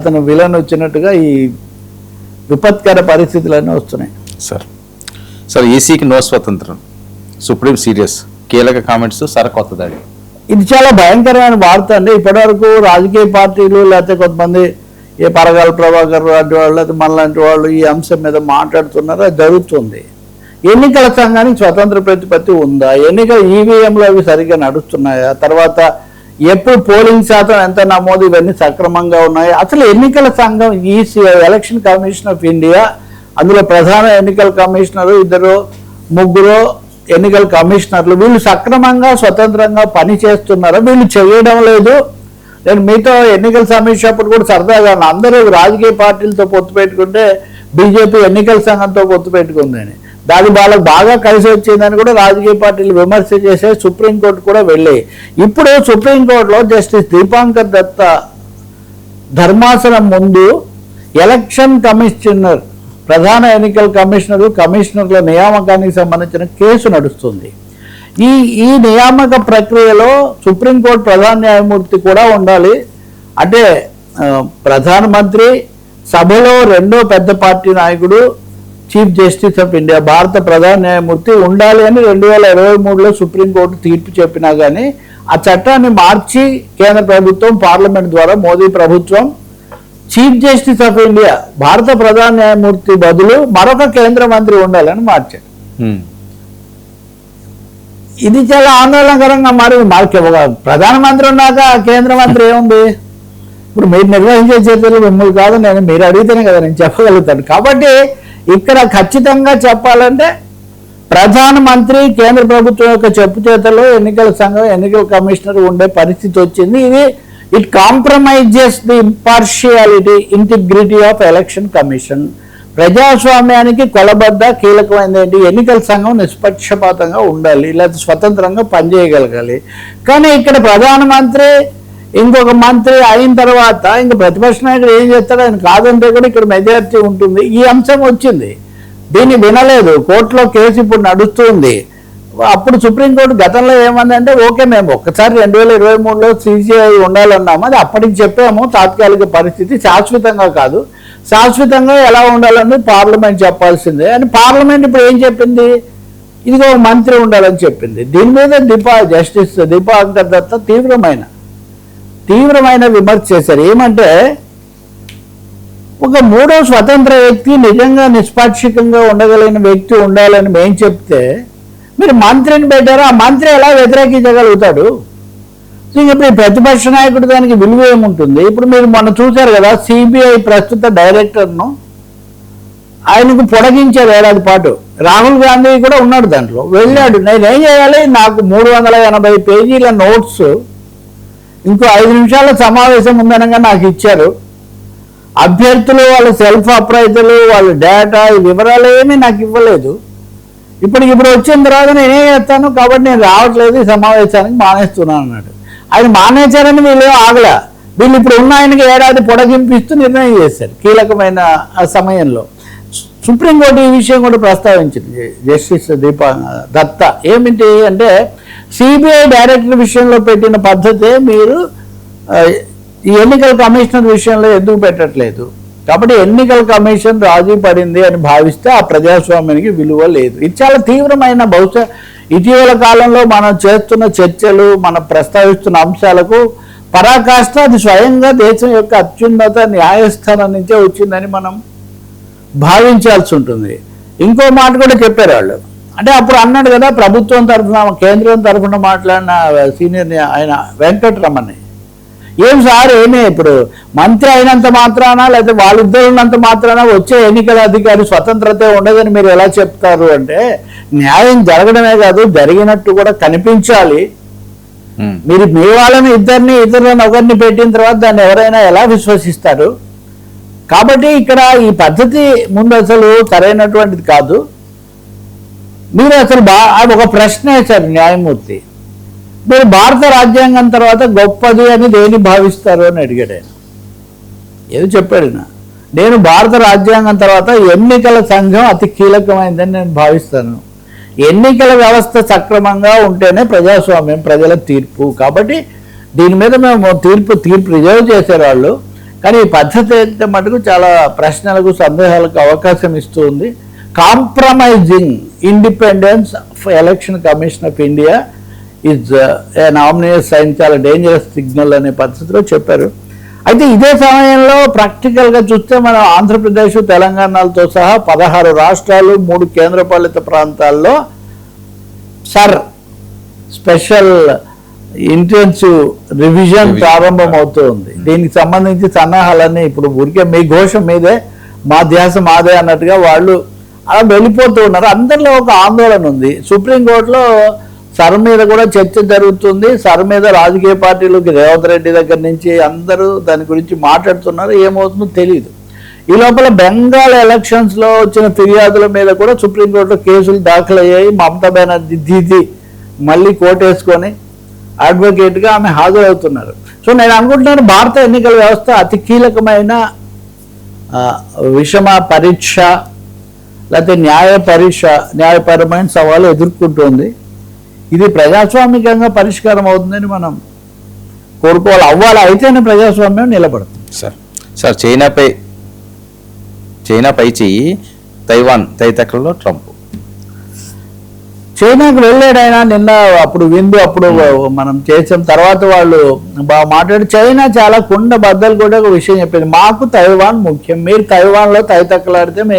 అతను విలన్ వచ్చినట్టుగా ఈ విపత్కర పరిస్థితులన్నీ వస్తున్నాయి. సార్ ఈసీకి నో స్వతంత్రం, సుప్రీం సీరియస్, కీలక కామెంట్స్, కొత్త దాడి. ఇది చాలా భయంకరమైన వార్త అండి. ఇప్పటివరకు రాజకీయ పార్టీలు లేకపోతే కొంతమంది ఏ పరగాల ప్రభాకర్ లాంటి వాళ్ళు లేకపోతే మన లాంటి వాళ్ళు ఈ అంశం మీద మాట్లాడుతున్నారు. అది జరుగుతుంది. ఎన్నికల సంఘానికి స్వతంత్ర ప్రతిపత్తి ఉందా? ఎన్నికల ఈవీఎంలు అవి సరిగ్గా నడుస్తున్నాయా? తర్వాత ఎప్పుడు పోలింగ్ శాతం ఎంత నమోదు, ఇవన్నీ సక్రమంగా ఉన్నాయి? అసలు ఎన్నికల సంఘం EC election Commission of India, అందులో ప్రధాన ఎన్నికల కమిషనరు, ముగ్గురు ఎన్నికల కమిషనర్లు, వీళ్ళు సక్రమంగా స్వతంత్రంగా పని చేస్తున్నారా? వీళ్ళు చేయడం లేదు. నేను మీతో ఎన్నికల సమీక్ష అప్పుడు కూడా సరదాగా అందరూ రాజకీయ పార్టీలతో పొత్తు పెట్టుకుంటే బీజేపీ ఎన్నికల సంఘంతో పొత్తు పెట్టుకుందని, దాని వాళ్ళకు బాగా కలిసి వచ్చిందని కూడా రాజకీయ పార్టీలు విమర్శ చేసే సుప్రీంకోర్టు కూడా వెళ్ళాయి. ఇప్పుడు సుప్రీంకోర్టులో జస్టిస్ దీపాంకర్ దత్తా ధర్మాసనం ముందు ఎలక్షన్ కమిషనర్, ప్రధాన ఎన్నికల కమిషనర్ల నియామకానికి సంబంధించిన కేసు నడుస్తుంది. ఈ నియామక ప్రక్రియలో సుప్రీంకోర్టు ప్రధాన న్యాయమూర్తి కూడా ఉండాలి. అంటే ప్రధానమంత్రి, సభలో రెండో పెద్ద పార్టీ నాయకుడు, చీఫ్ జస్టిస్ ఆఫ్ ఇండియా, భారత ప్రధాన న్యాయమూర్తి ఉండాలి అని 2023లో సుప్రీంకోర్టు తీర్పు చెప్పినా కానీ ఆ చట్టాన్ని మార్చి కేంద్ర ప్రభుత్వం పార్లమెంట్ ద్వారా మోదీ ప్రభుత్వం చీఫ్ జస్టిస్ ఆఫ్ ఇండియా, భారత ప్రధాన న్యాయమూర్తి బదులు మరొక కేంద్ర మంత్రి ఉండాలని మార్చారు. ఇది చాలా ఆందోళనకరంగా మారింది. ఒక ప్రధానమంత్రి ఉన్నాక కేంద్ర మంత్రి ఏముంది? ఇప్పుడు మీరు నిర్వహించే చర్చలు మిమ్మల్ని కాదు, మీరు అడిగితేనే కదా నేను చెప్పగలుగుతాను. కాబట్టి ఇక్కడ ఖచ్చితంగా చెప్పాలంటే ప్రధానమంత్రి, కేంద్ర ప్రభుత్వం యొక్క చెప్పు చేతల్లో ఎన్నికల సంఘం, ఎన్నికల కమిషనర్ ఉండే పరిస్థితి వచ్చింది. It compromises the impartiality, integrity of Election commission. ప్రజాస్వామ్యానికి కొలబద్ద కీలకమైనది ఏంటి? ఎన్నికల సంఘం నిష్పక్షపాతంగా ఉండాలి, లేదా స్వతంత్రంగా పనిచేయగలగాలి. కానీ ఇక్కడ ప్రధానమంత్రి ఇంకొక మంత్రి అయిన తర్వాత ఇంక ప్రతిపక్ష నాయకుడు ఏం చేస్తాడు? ఆయన కాదంటే కూడా ఇక్కడ మెజారిటీ ఉంటుంది. ఈ అంశం వచ్చింది, దీన్ని వినలేదు. కోర్టులో కేసు ఇప్పుడు నడుస్తుంది. అప్పుడు సుప్రీంకోర్టు గతంలో ఏమందంటే, ఓకే మేము ఒక్కసారి 2023లో సిసిఐ ఉండాలన్నాము, అది అప్పటికి చెప్పాము, తాత్కాలిక పరిస్థితి, శాశ్వతంగా కాదు. శాశ్వతంగా ఎలా ఉండాలని పార్లమెంట్ చెప్పాల్సిందే అని పార్లమెంట్ ఇప్పుడు ఏం చెప్పింది? ఇదిగో మంత్రి ఉండాలని చెప్పింది. దీని మీద జస్టిస్ దీపాంకర్ దత్తా తీవ్రమైన విమర్శ చేశారు. ఏమంటే, ఒక మూడో స్వతంత్ర వ్యక్తి, నిజంగా నిష్పాక్షికంగా ఉండగలిగిన వ్యక్తి ఉండాలని మేము చెప్తే మీరు మంత్రిని పెట్టారు. ఆ మంత్రి ఎలా వ్యతిరేకించగలుగుతాడు? ఇప్పుడు ఈ ప్రతిపక్ష నాయకుడు దానికి విలువ ఏముంటుంది? ఇప్పుడు మీరు మొన్న చూశారు కదా, సిబిఐ ప్రస్తుత డైరెక్టర్ను ఆయనకు పొడిగించారు ఏడాది పాటు. రాహుల్ గాంధీ కూడా ఉన్నాడు దాంట్లో. వెళ్ళాడు, నేనేం చేయాలి, నాకు 380 పేజీల నోట్స్ ఇంకో 5 నిమిషాల సమావేశం ఉందనగా నాకు ఇచ్చారు. అభ్యర్థులు, వాళ్ళ సెల్ఫ్ అప్రైజలు, వాళ్ళ డేటా, ఈ వివరాలు ఏమీ నాకు ఇవ్వలేదు. ఇప్పుడు వచ్చిన తర్వాత నేనేం చేస్తాను, కాబట్టి నేను రావట్లేదు, ఈ సమావేశానికి మానేస్తున్నాను అన్నాడు. ఆయన మానేశారని వీళ్ళు ఆగలా. వీళ్ళు ఇప్పుడు ఉన్న ఆయనకి ఏడాది పొడిగింపిస్తూ నిర్ణయం చేశారు కీలకమైన ఆ సమయంలో. సుప్రీంకోర్టు ఈ విషయం కూడా ప్రస్తావించింది, జస్టిస్ దత్తా. ఏమిటి అంటే, సిబిఐ డైరెక్టర్ విషయంలో పెట్టిన పద్ధతే మీరు ఈ ఎన్నికల కమిషనర్ విషయంలో ఎందుకు పెట్టట్లేదు? కాబట్టి ఎన్నికల కమిషన్ రాజీ పడింది అని భావిస్తే ఆ ప్రజాస్వామ్యానికి విలువ లేదు. ఇది చాలా తీవ్రమైన, బహుశా ఇటీవల కాలంలో మనం చేస్తున్న చర్చలు, మనం ప్రస్తావిస్తున్న అంశాలకు పరాకాష్ట అది స్వయంగా దేశం యొక్క అత్యున్నత న్యాయస్థానం నుంచే వచ్చిందని మనం భావించాల్సి ఉంటుంది. ఇంకో మాట కూడా చెప్పారు వాళ్ళు. అంటే అప్పుడు అన్నాడు కదా, ప్రభుత్వం తరఫున, కేంద్రం తరఫున మాట్లాడిన సీనియర్ ఆయన వెంకటరమణి, ఏం సార్ ఏమే ఇప్పుడు మంత్రి అయినంత మాత్రాన, లేకపోతే వాళ్ళిద్దరు ఉన్నంత మాత్రాన వచ్చే ఎన్నికల అధికారి స్వతంత్రత ఉండదని మీరు ఎలా చెప్తారు అంటే, న్యాయం జరగడమే కాదు, జరిగినట్టు కూడా కనిపించాలి. మీరు మీ వాళ్ళని ఇద్దరిని ఒకరిని పెట్టిన తర్వాత దాన్ని ఎవరైనా ఎలా విశ్వసిస్తారు? కాబట్టి ఇక్కడ ఈ పద్ధతి ముందు అసలు సరైనటువంటిది కాదు. మీరు అసలు ఒక ప్రశ్న వేశారు న్యాయమూర్తి, మీరు భారత రాజ్యాంగం తర్వాత గొప్పది అని దేని భావిస్తారు అని అడిగాడు ఆయన. ఏదో చెప్పాడు, నేను భారత రాజ్యాంగం తర్వాత ఎన్నికల సంఘం అతి కీలకమైందని నేను భావిస్తాను. ఎన్నికల వ్యవస్థ సక్రమంగా ఉంటేనే ప్రజాస్వామ్యం, ప్రజల తీర్పు. కాబట్టి దీని మీద మేము తీర్పు రిజర్వ్ చేసే వాళ్ళు కానీ ఈ పద్ధతి అయితే మటుకు చాలా ప్రశ్నలకు సందేహాలకు అవకాశం ఇస్తూ ఉంది. Compromising independence of Election Commission of India is an ominous sign, చాలా డేంజరస్ సిగ్నల్ అనే పద్ధతిలో చెప్పారు. అయితే ఇదే సమయంలో ప్రాక్టికల్గా చూస్తే మనం ఆంధ్రప్రదేశ్, తెలంగాణలతో సహా 16 రాష్ట్రాలు, 3 కేంద్రపాలిత ప్రాంతాల్లో స్పెషల్ ఇంటెన్సివ్ రివిజన్ ప్రారంభం అవుతుంది. దీనికి సంబంధించి సన్నాహాలన్నీ ఇప్పుడు ఊరికే మీ ఘోష మీదే, మా ధ్యాస మాదే అన్నట్టుగా వాళ్ళు అలా వెళ్ళిపోతూ ఉన్నారు. అందరిలో ఒక ఆందోళన ఉంది. సుప్రీంకోర్టులో సర్ మీద కూడా చర్చ జరుగుతుంది. సర్ మీద రాజకీయ పార్టీలకి రేవంత్ రెడ్డి దగ్గర నుంచి అందరూ దాని గురించి మాట్లాడుతున్నారు. ఏమవుతుందో తెలియదు. ఈ లోపల బెంగాల్ ఎలక్షన్స్లో వచ్చిన ఫిర్యాదుల మీద కూడా సుప్రీంకోర్టులో కేసులు దాఖలయ్యాయి. మమతా బెనర్జీ దీది మళ్ళీ కోటేసుకొని అడ్వకేట్గా ఆమె హాజరవుతున్నారు. సో నేను అనుకుంటున్నాను భారత ఎన్నికల వ్యవస్థ అతి కీలకమైన విషమ పరీక్ష లేకపోతే న్యాయపరమైన సవాలు ఎదుర్కొంటుంది. ఇది ప్రజాస్వామికంగా పరిష్కారం అవుతుందని మనం కోరుకోవాలి. అవ్వాలి, అయితేనే ప్రజాస్వామ్యం నిలబడుతుంది. సార్ చైనా పై చెయ్యి తైవాన్ తైతక్కలలో ట్రంప్ చైనాకు వెళ్ళాడు ఆయన నిన్న. అప్పుడు మనం చేసాం. తర్వాత వాళ్ళు బాగా మాట్లాడి చైనా చాలా కుండ బద్దలు కూడా ఒక విషయం చెప్పింది. మాకు తైవాన్ ముఖ్యం, మీరు తైవాన్లో తైతక్కలాడితే